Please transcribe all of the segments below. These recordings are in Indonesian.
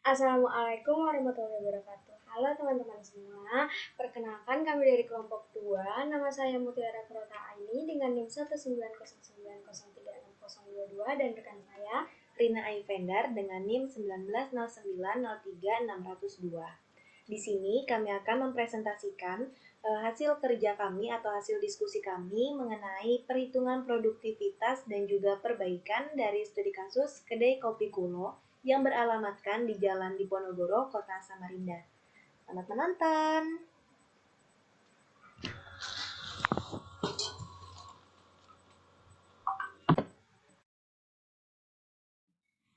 Assalamualaikum warahmatullahi wabarakatuh. Halo teman-teman semua, perkenalkan kami dari kelompok 2. Nama saya Mutiara Kurota Aini dengan NIM 190903022 dan rekan saya Rina Aivendar dengan NIM 19090303602. Di sini kami akan mempresentasikan hasil kerja kami atau hasil diskusi kami mengenai perhitungan produktivitas dan juga perbaikan dari studi kasus kedai kopi kuno yang beralamatkan di Jalan Diponegoro, Kota Samarinda. Selamat menonton!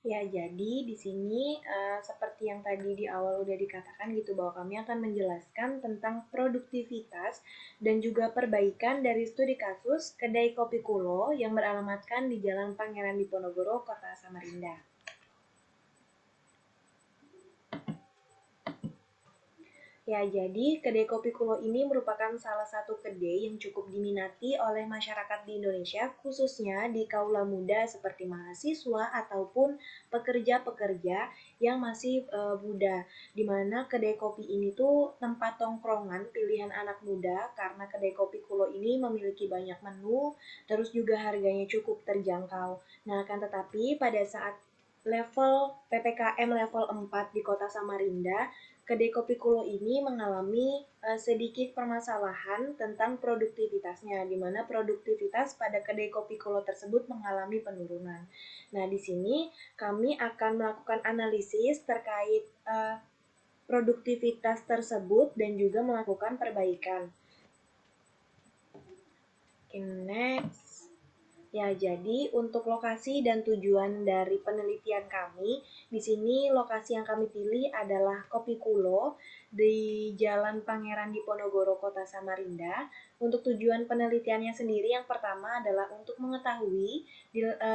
Ya, jadi di sini seperti yang tadi di awal udah dikatakan gitu bahwa kami akan menjelaskan tentang produktivitas dan juga perbaikan dari studi kasus kedai kopi kulo yang beralamatkan di Jalan Pangeran Diponegoro, Kota Samarinda. Ya, jadi kedai kopi kulo ini merupakan salah satu kedai yang cukup diminati oleh masyarakat di Indonesia, khususnya di kaula muda seperti mahasiswa ataupun pekerja-pekerja yang masih muda. Di mana kedai kopi ini tuh tempat tongkrongan pilihan anak muda karena kedai kopi kulo ini memiliki banyak menu, terus juga harganya cukup terjangkau. Nah, akan tetapi pada saat level PPKM level 4 di Kota Samarinda, kedai kopi kulo ini mengalami sedikit permasalahan tentang produktivitasnya, di mana produktivitas pada kedai kopi kulo tersebut mengalami penurunan. Nah, di sini kami akan melakukan analisis terkait produktivitas tersebut dan juga melakukan perbaikan. Okay, next. Ya, jadi untuk lokasi dan tujuan dari penelitian kami, di sini lokasi yang kami pilih adalah Kopi Kulo di Jalan Pangeran Diponegoro, Kota Samarinda. Untuk tujuan penelitiannya sendiri, yang pertama adalah untuk mengetahui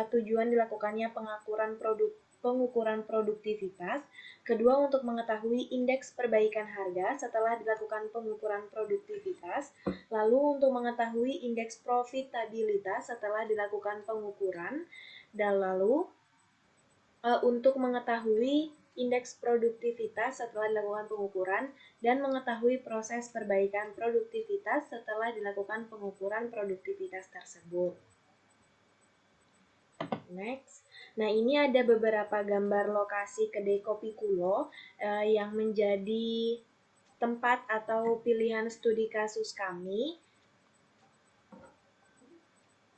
tujuan dilakukannya pengukuran produktivitas. Kedua, untuk mengetahui indeks perbaikan harga setelah dilakukan pengukuran produktivitas. Lalu untuk mengetahui indeks profitabilitas setelah dilakukan pengukuran, dan lalu untuk mengetahui indeks produktivitas setelah dilakukan pengukuran, dan mengetahui proses perbaikan produktivitas setelah dilakukan pengukuran produktivitas tersebut. Next. Nah, ini ada beberapa gambar lokasi kedai kopi kulo yang menjadi tempat atau pilihan studi kasus kami.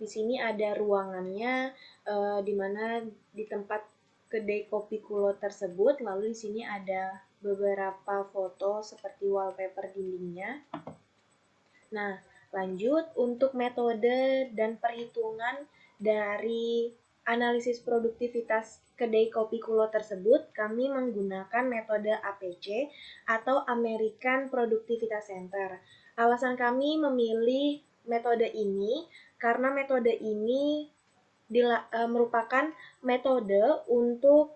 Di sini ada ruangannya, di mana di tempat kedai kopi kulo tersebut. Lalu di sini ada beberapa foto seperti wallpaper dindingnya. Nah, lanjut untuk metode dan perhitungan dari analisis produktivitas kedai kopi kulo tersebut, kami menggunakan metode APC atau American Productivity Center. Alasan kami memilih metode ini karena metode ini merupakan metode untuk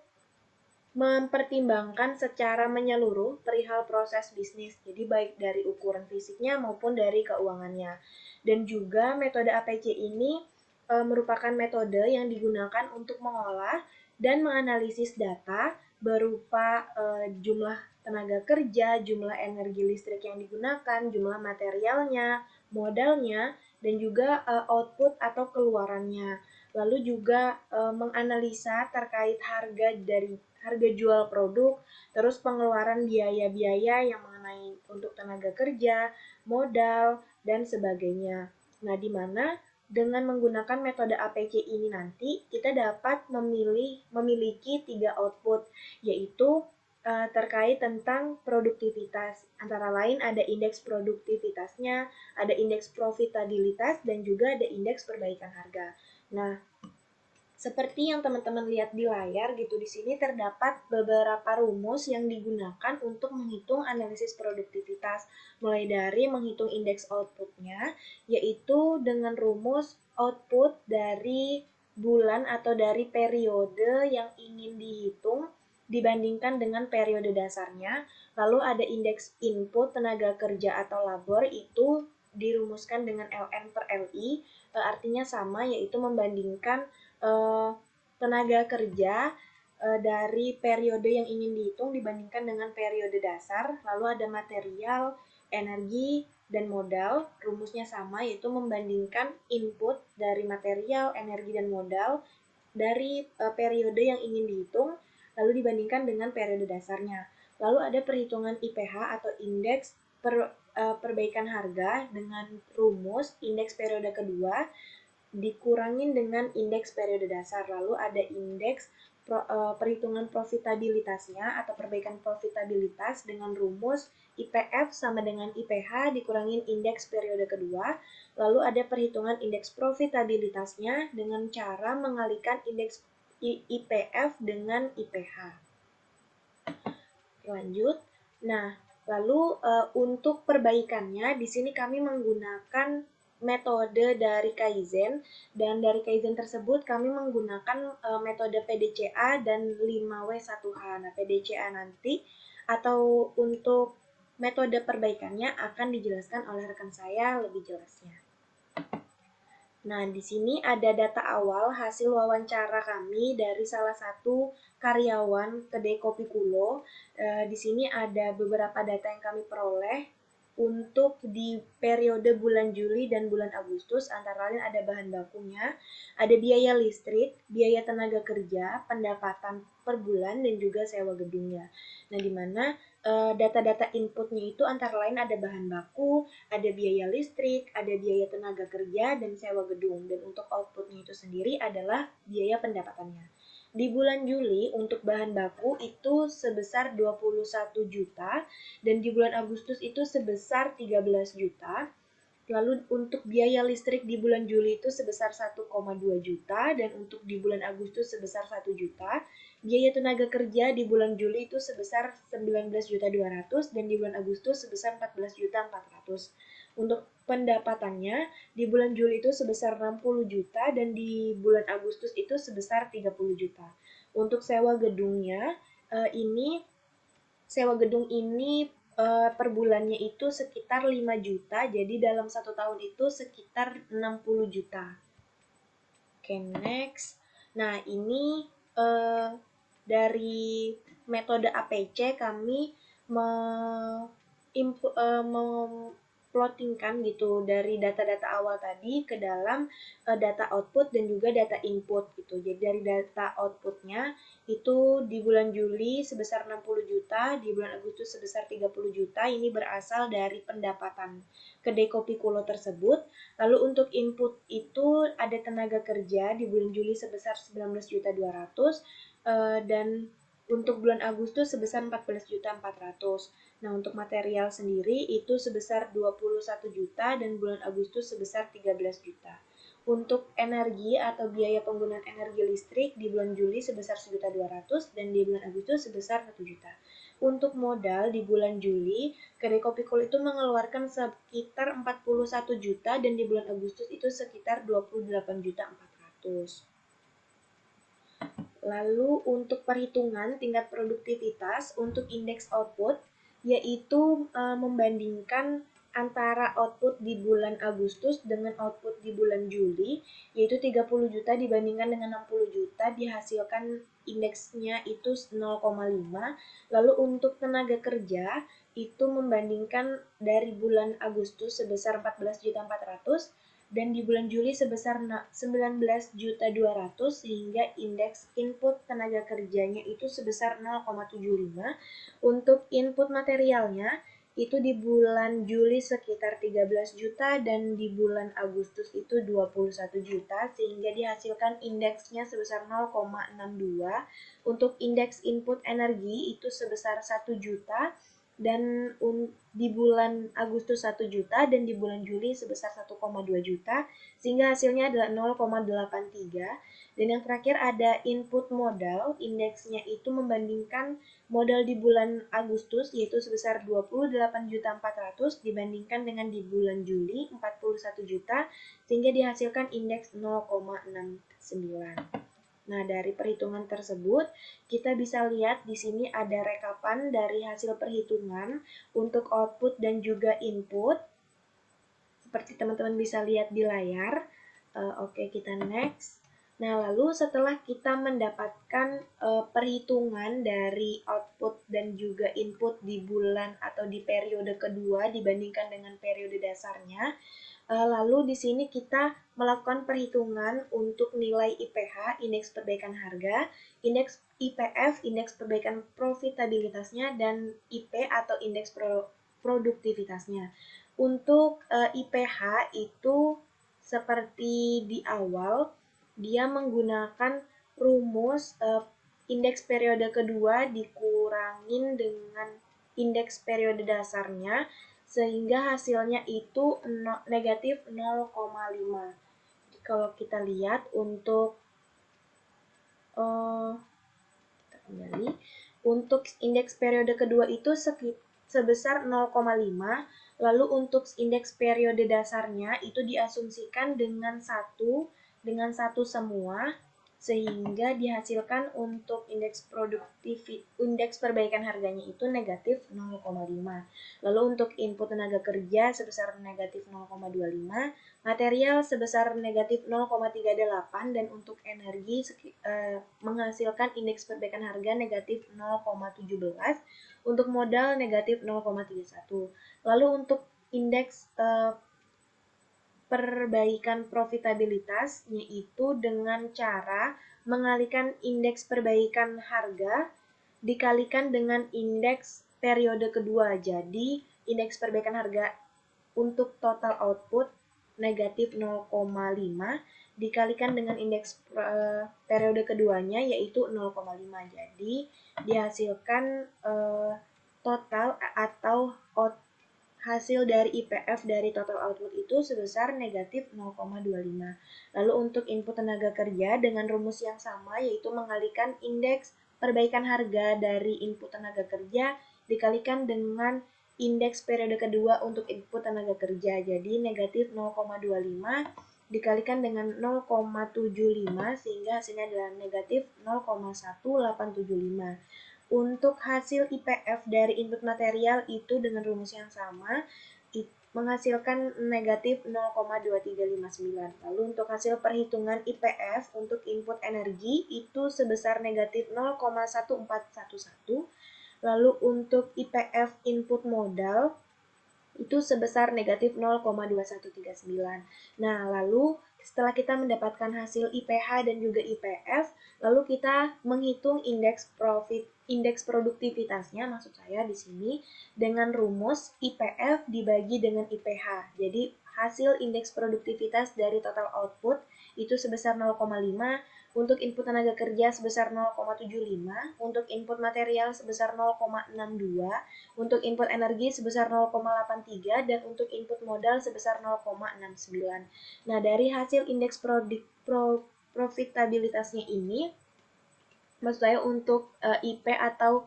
mempertimbangkan secara menyeluruh perihal proses bisnis, jadi baik dari ukuran fisiknya maupun dari keuangannya. Dan juga metode APC ini merupakan metode yang digunakan untuk mengolah dan menganalisis data berupa jumlah tenaga kerja, jumlah energi listrik yang digunakan, jumlah materialnya, modalnya, dan juga output atau keluarannya. Lalu juga menganalisa terkait harga jual produk, terus pengeluaran biaya-biaya yang mengenai untuk tenaga kerja, modal, dan sebagainya. Nah, di mana dengan menggunakan metode APC ini nanti kita dapat memiliki 3 output, yaitu terkait tentang produktivitas. Antara lain ada indeks produktivitasnya, ada indeks profitabilitas, dan juga ada indeks perbaikan harga. Nah, seperti yang teman-teman lihat di layar gitu, di sini terdapat beberapa rumus yang digunakan untuk menghitung analisis produktivitas, mulai dari menghitung indeks outputnya, yaitu dengan rumus output dari bulan atau dari periode yang ingin dihitung dibandingkan dengan periode dasarnya. Lalu ada indeks input tenaga kerja atau labor, itu dirumuskan dengan ln per li, artinya sama, yaitu membandingkan tenaga kerja dari periode yang ingin dihitung dibandingkan dengan periode dasar, lalu ada material, energi, dan modal. Rumusnya sama, yaitu membandingkan input dari material, energi, dan modal dari periode yang ingin dihitung, lalu dibandingkan dengan periode dasarnya. Lalu ada perhitungan IPH atau indeks perbaikan harga dengan rumus indeks periode kedua dikurangin dengan indeks periode dasar. Lalu ada indeks perhitungan profitabilitasnya atau perbaikan profitabilitas dengan rumus IPF sama dengan IPH dikurangin indeks periode kedua. Lalu ada perhitungan indeks profitabilitasnya dengan cara mengalihkan indeks IPF dengan IPH. Lanjut. Nah, lalu untuk perbaikannya di sini kami menggunakan metode dari Kaizen, dan dari Kaizen tersebut kami menggunakan metode PDCA dan 5W1H. Nah, PDCA nanti atau untuk metode perbaikannya akan dijelaskan oleh rekan saya lebih jelasnya. Nah, di sini ada data awal hasil wawancara kami dari salah satu karyawan kedai kopi Kulo. Di sini ada beberapa data yang kami peroleh untuk di periode bulan Juli dan bulan Agustus, antara lain ada bahan bakunya, ada biaya listrik, biaya tenaga kerja, pendapatan per bulan, dan juga sewa gedungnya. Nah, di mana data-data inputnya itu antara lain ada bahan baku, ada biaya listrik, ada biaya tenaga kerja, dan sewa gedung. Dan untuk outputnya itu sendiri adalah biaya pendapatannya. Di bulan Juli untuk bahan baku itu sebesar 21 juta, dan di bulan Agustus itu sebesar 13 juta. Lalu untuk biaya listrik di bulan Juli itu sebesar 1,2 juta, dan untuk di bulan Agustus sebesar 1 juta. Biaya tenaga kerja di bulan Juli itu sebesar 19.200.000 dan di bulan Agustus sebesar 14.400.000. Untuk pendapatannya di bulan Juli itu sebesar 60 juta dan di bulan Agustus itu sebesar 30 juta. Untuk sewa gedungnya sewa gedung ini per bulannya itu sekitar 5 juta, jadi dalam 1 tahun itu sekitar 60 juta. Oke, next. Nah, ini dari metode APC kami plottingkan gitu dari data-data awal tadi ke dalam data output dan juga data input gitu. Jadi dari data outputnya itu di bulan Juli sebesar 60 juta, di bulan Agustus sebesar 30 juta. Ini berasal dari pendapatan kedai kopi Kulo tersebut. Lalu untuk input itu ada tenaga kerja di bulan Juli sebesar 19.200.000 dan untuk bulan Agustus sebesar 14.400.000. Nah, untuk material sendiri itu sebesar 21 juta dan bulan Agustus sebesar 13 juta. Untuk energi atau biaya penggunaan energi listrik di bulan Juli sebesar 1.200.000 dan di bulan Agustus sebesar 1 juta. Untuk modal di bulan Juli, kedai kopi Kulo itu mengeluarkan sekitar 41 juta dan di bulan Agustus itu sekitar 28.400.000. Lalu untuk perhitungan tingkat produktivitas untuk indeks output, yaitu membandingkan antara output di bulan Agustus dengan output di bulan Juli, yaitu 30 juta dibandingkan dengan 60 juta, dihasilkan indeksnya itu 0,5. Lalu untuk tenaga kerja, itu membandingkan dari bulan Agustus sebesar 14.400.000 dan di bulan Juli sebesar 19.200.000 sehingga indeks input tenaga kerjanya itu sebesar 0,75. Untuk input materialnya itu di bulan Juli sekitar 13 juta dan di bulan Agustus itu 21 juta sehingga dihasilkan indeksnya sebesar 0,62. Untuk indeks input energi itu sebesar 1 juta dan di bulan Agustus 1 juta dan di bulan Juli sebesar 1,2 juta sehingga hasilnya adalah 0,83. Dan yang terakhir ada input modal, indeksnya itu membandingkan modal di bulan Agustus yaitu sebesar 28.400.000 dibandingkan dengan di bulan Juli 41 juta sehingga dihasilkan indeks 0,69. Nah, dari perhitungan tersebut, kita bisa lihat di sini ada rekapan dari hasil perhitungan untuk output dan juga input. Seperti teman-teman bisa lihat di layar. Oke, kita next. Nah, lalu setelah kita mendapatkan perhitungan dari output dan juga input di bulan atau di periode kedua dibandingkan dengan periode dasarnya. Lalu di sini kita melakukan perhitungan untuk nilai IPH, indeks perbaikan harga, indeks IPF, indeks perbaikan profitabilitasnya, dan IP atau indeks produktivitasnya. Untuk IPH itu seperti di awal, dia menggunakan rumus indeks periode kedua dikurangin dengan indeks periode dasarnya, sehingga hasilnya itu negatif 0,5. Kalau kita lihat untuk kita kembali, untuk indeks periode kedua itu sebesar 0,5, lalu untuk indeks periode dasarnya itu diasumsikan dengan satu semua, sehingga dihasilkan untuk indeks perbaikan harganya itu negatif 0,5. Lalu untuk input tenaga kerja sebesar negatif 0,25, material sebesar negatif 0,38, dan untuk energi menghasilkan indeks perbaikan harga negatif 0,17, untuk modal negatif 0,31. Lalu untuk indeks perbaikan profitabilitas, yaitu dengan cara mengalihkan indeks perbaikan harga dikalikan dengan indeks periode kedua. Jadi indeks perbaikan harga untuk total output negatif 0,5 dikalikan dengan indeks periode keduanya yaitu 0,5. Jadi dihasilkan total atau hasil dari IPF dari total output itu sebesar negatif 0,25. Lalu untuk input tenaga kerja dengan rumus yang sama, yaitu mengalihkan indeks perbaikan harga dari input tenaga kerja dikalikan dengan indeks periode kedua untuk input tenaga kerja. Jadi negatif 0,25 dikalikan dengan 0,75 sehingga hasilnya adalah negatif 0,1875. Untuk hasil IPF dari input material itu dengan rumus yang sama menghasilkan negatif 0,2359. Lalu untuk hasil perhitungan IPF untuk input energi itu sebesar negatif 0,1411. Lalu untuk IPF input modal itu sebesar negatif 0,2139. Nah, lalu setelah kita mendapatkan hasil IPH dan juga IPF, lalu kita menghitung indeks produktivitasnya, maksud saya di sini dengan rumus IPF dibagi dengan IPH. Jadi hasil indeks produktivitas dari total output itu sebesar 0,5, untuk input tenaga kerja sebesar 0,75, untuk input material sebesar 0,62, untuk input energi sebesar 0,83, dan untuk input modal sebesar 0,69. Nah, dari hasil indeks profitabilitasnya ini, maksud saya untuk IP atau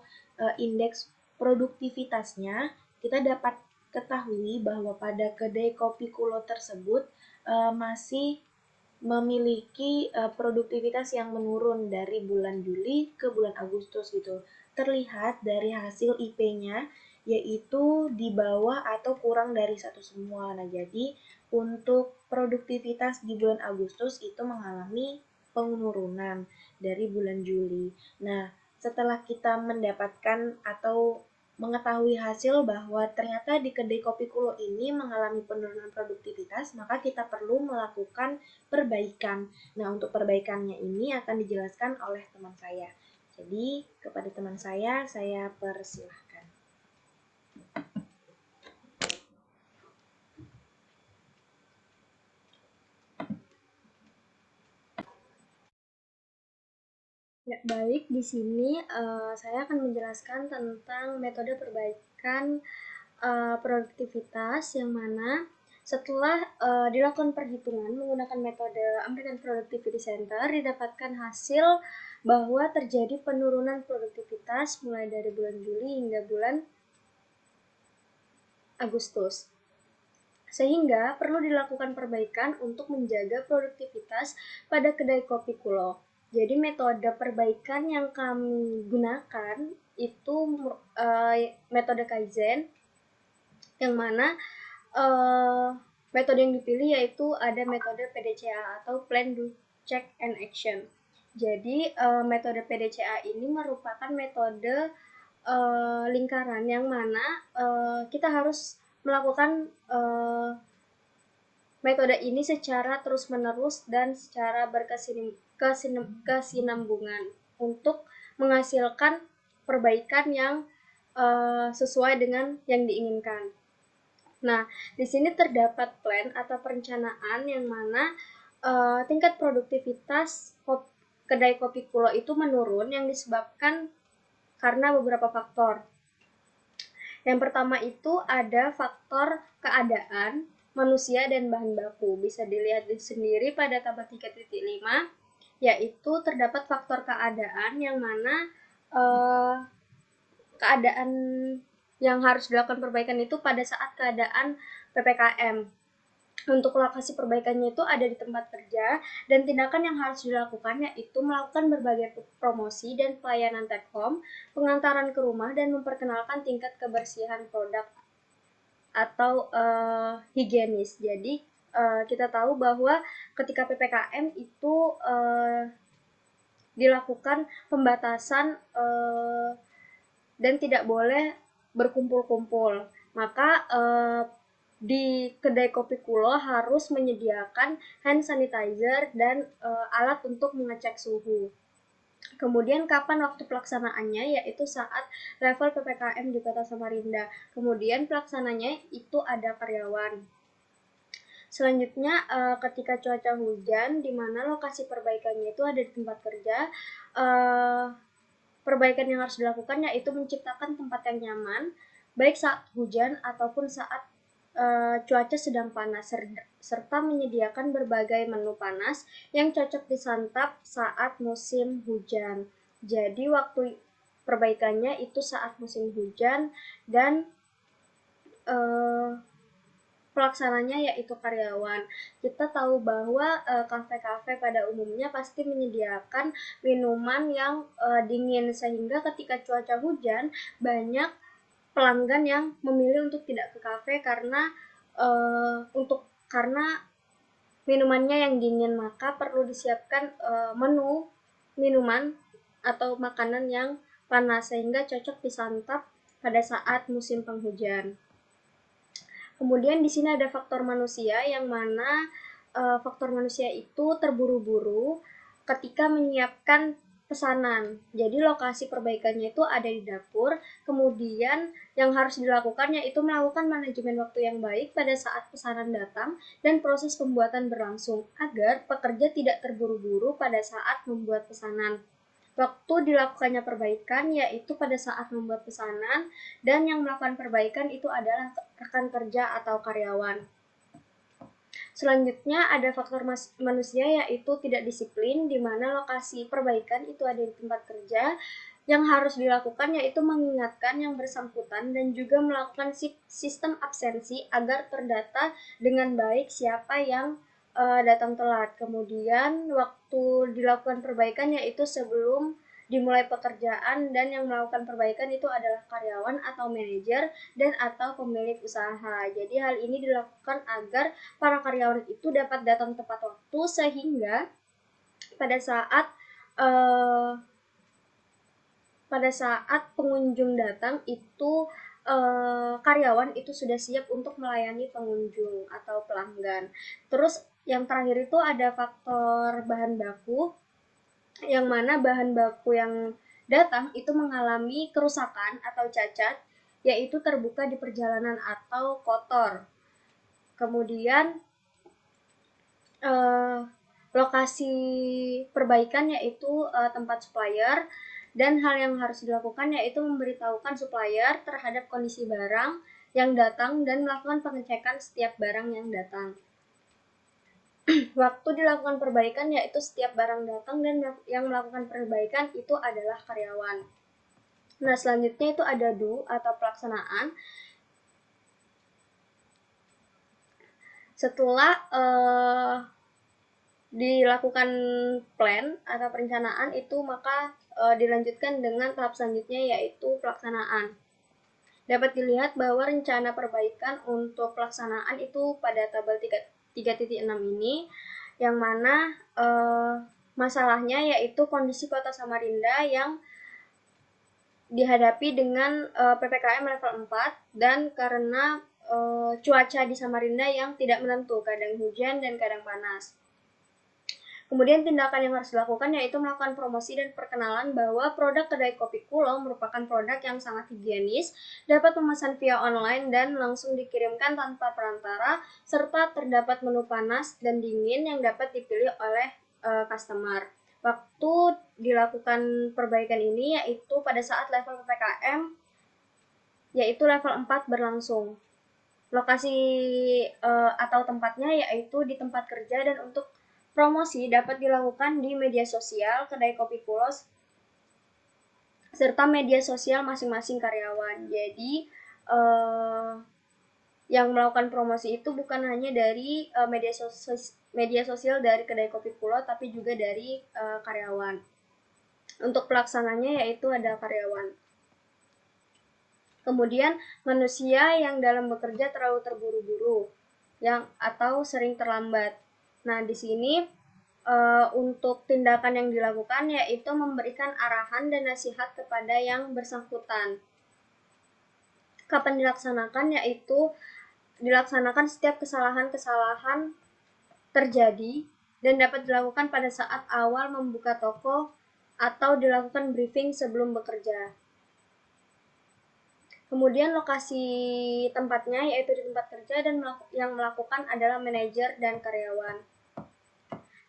indeks produktivitasnya, kita dapat ketahui bahwa pada kedai kopi Kulo tersebut masih memiliki produktivitas yang menurun dari bulan Juli ke bulan Agustus gitu. Terlihat dari hasil IP-nya yaitu di bawah atau kurang dari satu semua. Nah, jadi untuk produktivitas di bulan Agustus itu mengalami penurunan dari bulan Juli. Nah, setelah kita mendapatkan atau mengetahui hasil bahwa ternyata di kedai kopi Kulo ini mengalami penurunan produktivitas, maka kita perlu melakukan perbaikan. Nah, untuk perbaikannya ini akan dijelaskan oleh teman saya. Jadi, kepada teman saya persilahkan. Ya, baik, di sini saya akan menjelaskan tentang metode perbaikan produktivitas yang mana setelah dilakukan perhitungan menggunakan metode American Productivity Center didapatkan hasil bahwa terjadi penurunan produktivitas mulai dari bulan Juli hingga bulan Agustus. Sehingga perlu dilakukan perbaikan untuk menjaga produktivitas pada kedai kopi Kulo. Jadi metode perbaikan yang kami gunakan itu metode Kaizen, yang mana metode yang dipilih yaitu ada metode PDCA atau Plan, Do, Check, and Action. Jadi metode PDCA ini merupakan metode lingkaran yang mana kita harus melakukan metode ini secara terus-menerus dan secara berkesinambungan untuk menghasilkan perbaikan yang sesuai dengan yang diinginkan. Nah, di sini terdapat plan atau perencanaan yang mana tingkat produktivitas kedai kopi Kulo itu menurun yang disebabkan karena beberapa faktor. Yang pertama itu ada faktor keadaan, manusia, dan bahan baku. Bisa dilihat sendiri pada tabel 3.5, yaitu terdapat faktor keadaan yang mana keadaan yang harus dilakukan perbaikan itu pada saat keadaan PPKM. Untuk lokasi perbaikannya itu ada di tempat kerja, dan tindakan yang harus dilakukan yaitu melakukan berbagai promosi dan pelayanan take home, pengantaran ke rumah, dan memperkenalkan tingkat kebersihan produk atau higienis. Jadi kita tahu bahwa ketika PPKM itu dilakukan pembatasan dan tidak boleh berkumpul-kumpul. Maka di kedai kopi Kulo harus menyediakan hand sanitizer dan alat untuk mengecek suhu. Kemudian kapan waktu pelaksanaannya, yaitu saat level PPKM di Kota Samarinda. Kemudian pelaksananya itu ada karyawan. Selanjutnya ketika cuaca hujan, di mana lokasi perbaikannya itu ada di tempat kerja, perbaikan yang harus dilakukan yaitu menciptakan tempat yang nyaman, baik saat hujan ataupun saat cuaca sedang panas, serta menyediakan berbagai menu panas yang cocok disantap saat musim hujan. Jadi waktu perbaikannya itu saat musim hujan, dan pelaksananya yaitu karyawan. Kita tahu bahwa kafe-kafe pada umumnya pasti menyediakan minuman yang dingin, sehingga ketika cuaca hujan banyak pelanggan yang memilih untuk tidak ke kafe karena karena minumannya yang dingin. Maka perlu disiapkan menu minuman atau makanan yang panas sehingga cocok disantap pada saat musim penghujan. Kemudian di sini ada faktor manusia yang mana faktor manusia itu terburu-buru ketika menyiapkan pesanan. Jadi lokasi perbaikannya itu ada di dapur. Kemudian yang harus dilakukan yaitu melakukan manajemen waktu yang baik pada saat pesanan datang dan proses pembuatan berlangsung agar pekerja tidak terburu-buru pada saat membuat pesanan. Waktu dilakukannya perbaikan yaitu pada saat membuat pesanan, dan yang melakukan perbaikan itu adalah rekan kerja atau karyawan. Selanjutnya ada faktor manusia yaitu tidak disiplin, di mana lokasi perbaikan itu ada di tempat kerja. Yang harus dilakukan yaitu mengingatkan yang bersangkutan dan juga melakukan sistem absensi agar terdata dengan baik siapa yang datang telat. Kemudian waktu dilakukan perbaikan yaitu sebelum dimulai pekerjaan, dan yang melakukan perbaikan itu adalah karyawan atau manajer dan atau pemilik usaha. Jadi hal ini dilakukan agar para karyawan itu dapat datang tepat waktu, sehingga pada saat pengunjung datang itu karyawan itu sudah siap untuk melayani pengunjung atau pelanggan. Terus yang terakhir itu ada faktor bahan baku, yang mana bahan baku yang datang itu mengalami kerusakan atau cacat, yaitu terbuka di perjalanan atau kotor. Kemudian lokasi perbaikan yaitu tempat supplier, dan hal yang harus dilakukan yaitu memberitahukan supplier terhadap kondisi barang yang datang dan melakukan pengecekan setiap barang yang datang. Waktu dilakukan perbaikan yaitu setiap barang datang, dan yang melakukan perbaikan itu adalah karyawan. Nah, selanjutnya itu ada do atau pelaksanaan. Setelah dilakukan plan atau perencanaan itu, maka dilanjutkan dengan tahap selanjutnya yaitu pelaksanaan. Dapat dilihat bahwa rencana perbaikan untuk pelaksanaan itu pada tabel 3.6 ini, yang mana Masalahnya yaitu kondisi Kota Samarinda yang dihadapi dengan PPKM level 4 dan karena cuaca di Samarinda yang tidak menentu, kadang hujan dan kadang panas. Kemudian tindakan yang harus dilakukan yaitu melakukan promosi dan perkenalan bahwa produk kedai kopi Kulo merupakan produk yang sangat higienis, dapat memesan via online dan langsung dikirimkan tanpa perantara, serta terdapat menu panas dan dingin yang dapat dipilih oleh customer. Waktu dilakukan perbaikan ini yaitu pada saat level PPKM yaitu level 4 berlangsung. Lokasi atau tempatnya yaitu di tempat kerja, dan untuk promosi dapat dilakukan di media sosial kedai kopi Kulos serta media sosial masing-masing karyawan. Jadi yang melakukan promosi itu bukan hanya dari media sosial dari kedai kopi Pulo, tapi juga dari karyawan. Untuk pelaksananya yaitu ada karyawan. Kemudian manusia yang dalam bekerja terlalu terburu-buru, atau sering terlambat. Nah, di sini untuk tindakan yang dilakukan yaitu memberikan arahan dan nasihat kepada yang bersangkutan. Kapan dilaksanakan? Yaitu dilaksanakan setiap kesalahan-kesalahan terjadi dan dapat dilakukan pada saat awal membuka toko atau dilakukan briefing sebelum bekerja. Kemudian lokasi tempatnya yaitu di tempat kerja, dan yang melakukan adalah manajer dan karyawan.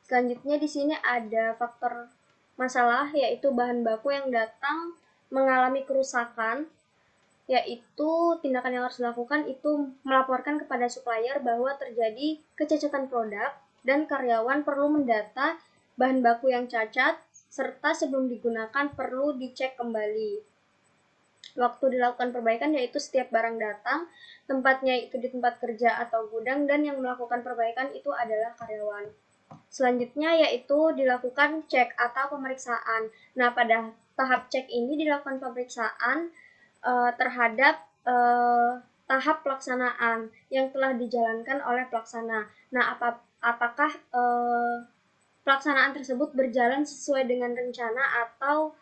Selanjutnya di sini ada faktor masalah yaitu bahan baku yang datang mengalami kerusakan, yaitu tindakan yang harus dilakukan itu melaporkan kepada supplier bahwa terjadi kecacatan produk dan karyawan perlu mendata bahan baku yang cacat serta sebelum digunakan perlu dicek kembali. Waktu dilakukan perbaikan yaitu setiap barang datang, tempatnya itu di tempat kerja atau gudang, dan yang melakukan perbaikan itu adalah karyawan. Selanjutnya yaitu dilakukan cek atau pemeriksaan. Nah, pada tahap cek ini dilakukan pemeriksaan terhadap tahap pelaksanaan yang telah dijalankan oleh pelaksana. Nah, apakah pelaksanaan tersebut berjalan sesuai dengan rencana atau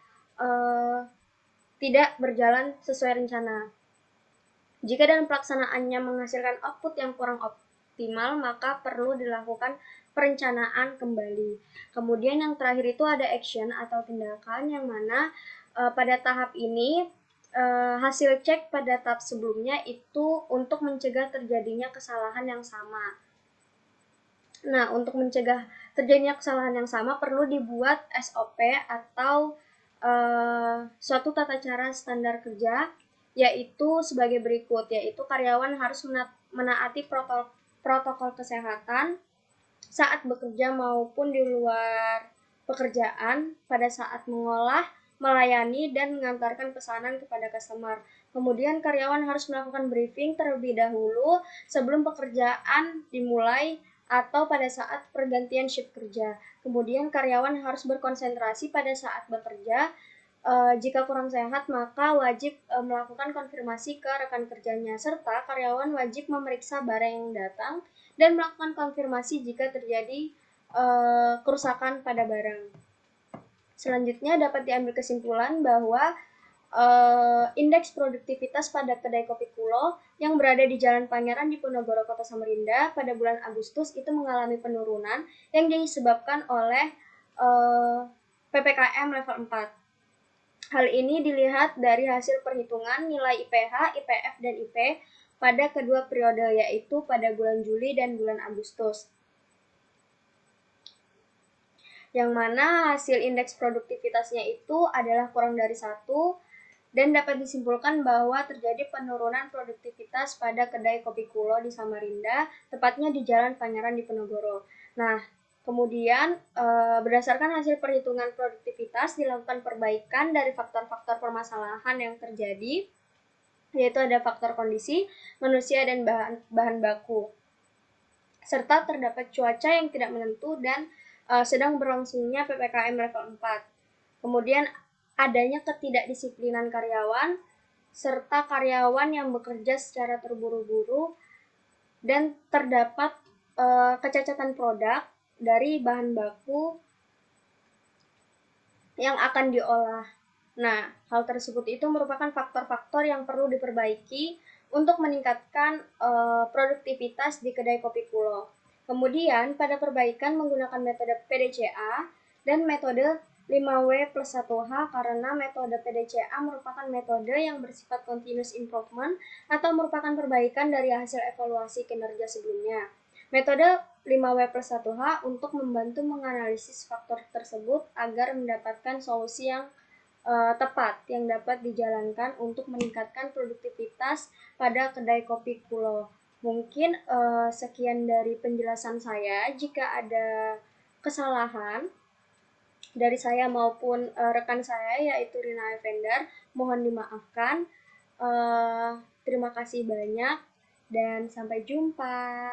tidak berjalan sesuai rencana. Jika dalam pelaksanaannya menghasilkan output yang kurang optimal, maka perlu dilakukan perencanaan kembali. Kemudian yang terakhir itu ada action atau tindakan, yang mana pada tahap ini hasil cek pada tahap sebelumnya itu untuk mencegah terjadinya kesalahan yang sama. Nah, untuk mencegah terjadinya kesalahan yang sama perlu dibuat SOP atau suatu tata cara standar kerja, yaitu sebagai berikut, yaitu karyawan harus menaati protokol kesehatan saat bekerja maupun di luar pekerjaan, pada saat mengolah, melayani, dan mengantarkan pesanan kepada customer. Kemudian karyawan harus melakukan briefing terlebih dahulu sebelum pekerjaan dimulai atau pada saat pergantian shift kerja. Kemudian karyawan harus berkonsentrasi pada saat bekerja. Jika kurang sehat, maka wajib melakukan konfirmasi ke rekan kerjanya, serta karyawan wajib memeriksa barang yang datang dan melakukan konfirmasi jika terjadi kerusakan pada barang. Selanjutnya dapat diambil kesimpulan bahwa indeks produktivitas pada kedai kopi Kulo yang berada di Jalan Pangeran di Ponorogo, Kota Samarinda pada bulan Agustus itu mengalami penurunan yang disebabkan oleh PPKM level 4. Hal ini dilihat dari hasil perhitungan nilai IPH, IPF, dan IP pada kedua periode, yaitu pada bulan Juli dan bulan Agustus. Yang mana hasil indeks produktivitasnya itu adalah kurang dari 1, dan dapat disimpulkan bahwa terjadi penurunan produktivitas pada kedai kopi Kulo di Samarinda, tepatnya di Jalan Pangeran di Ponorogo. Nah, kemudian berdasarkan hasil perhitungan produktivitas dilakukan perbaikan dari faktor-faktor permasalahan yang terjadi, yaitu ada faktor kondisi, manusia, dan bahan baku, serta terdapat cuaca yang tidak menentu dan sedang berlangsungnya PPKM level 4. Kemudian adanya ketidakdisiplinan karyawan, serta karyawan yang bekerja secara terburu-buru, dan terdapat kecacatan produk dari bahan baku yang akan diolah. Nah, hal tersebut itu merupakan faktor-faktor yang perlu diperbaiki untuk meningkatkan produktivitas di kedai kopi Pulo. Kemudian, pada perbaikan menggunakan metode PDCA dan metode 5W plus 1H karena metode PDCA merupakan metode yang bersifat continuous improvement atau merupakan perbaikan dari hasil evaluasi kinerja sebelumnya. Metode 5W plus 1H untuk membantu menganalisis faktor tersebut agar mendapatkan solusi yang tepat yang dapat dijalankan untuk meningkatkan produktivitas pada kedai kopi Pulau. Mungkin sekian dari penjelasan saya. Jika ada kesalahan dari saya maupun rekan saya yaitu Rina Evender, mohon dimaafkan. Terima kasih banyak dan sampai jumpa.